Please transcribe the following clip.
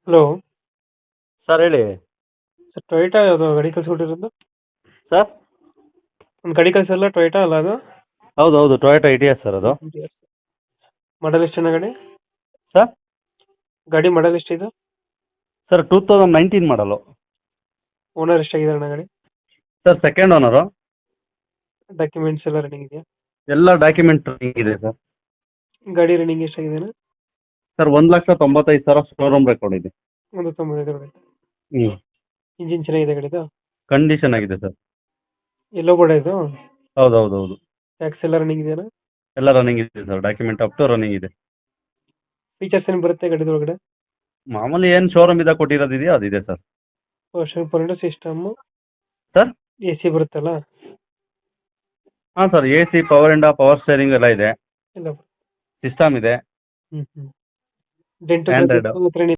Hello. Sir ಹೇಳಿ. Sir Toyota ಯಾವುದು ಗಾಡಿ ಕಳ್ಸಿಕೊಟ್ಟಿರೋದು? ಸರ್ ಒಂದು ಗಾಡಿ ಕಳ್ಸಲ್ಲ, ಟೊಯೋಟಾ ಅಲ್ಲ ಅದು? ಹೌದು ಹೌದು ಟೊಯೋಟಾ ಇಟಿಎಸ್ ಸರ್ ಅದು. ಮಾಡಲ್ ಎಷ್ಟು ಗಾಡಿ? ಸರ್ ಗಾಡಿ ಮಾಡಲ್ ಎಷ್ಟಿದೆ? ಸರ್ 2019 ಮಾಡಲು. ಓನರ್ ಎಷ್ಟಾಗಿದ್ದಾರೆ ಗಾಡಿ? Sir second owner. ಡಾಕ್ಯುಮೆಂಟ್ಸ್ ಎಲ್ಲ ರನ್ನಿಂಗ್ ಇದೆಯಾ? ಎಲ್ಲ ಡಾಕ್ಯುಮೆಂಟ್ ಇದೆ ಸರ್. ಗಾಡಿ ರನ್ನಿಂಗ್ ಎಷ್ಟಾಗಿದೆ? ಸರ್ 1,95,000 ಶೋರೂಮ್ ರೆಕಾರ್ಡ್ ಇದೆ. 195. ಹ್ಞೂ. ಇಂಜಿನ್ ಚೆನ್ನಾಗಿದೆ ಗಾಡಿದು? ಕಂಡೀಷನ್ ಆಗಿದೆ ಸರ್. ಎಲ್ಲೋ ಬೋರ್ಡ್ ಇದು? ಹೌದು ಹೌದು ಹೌದು. ಟ್ಯಾಕ್ಸ್ ಎಲ್ಲ ರನ್ನಿಂಗ್ ಇದೆಯಾ? ಎಲ್ಲ ರನ್ನಿಂಗ್ ಇದೆ sir, document up to running ಇದೆ. ಫೀಚರ್ಸ್ ಏನು ಬರುತ್ತೆ ಗಾಡಿದ ಒಳಗಡೆ? ಮಾಮೂಲಿ ಏನು ಶೋರೂಮ್ ಇದೆ ಕೊಟ್ಟಿರೋದಿದೆಯೋ ಅದಿದೆ sir. Power system, sir A C ಬರುತ್ತಲ್ಲ? ಹಾಂ ಸರ್, ಎ ಸಿ, ಪವರ್ ಇಂಡ, ಪವರ್ ಸ್ಟೇರಿಂಗ್ ಎಲ್ಲ ಇದೆ, ಎಲ್ಲ ಸಿಸ್ಟಮ್ ಇದೆ. Dent Android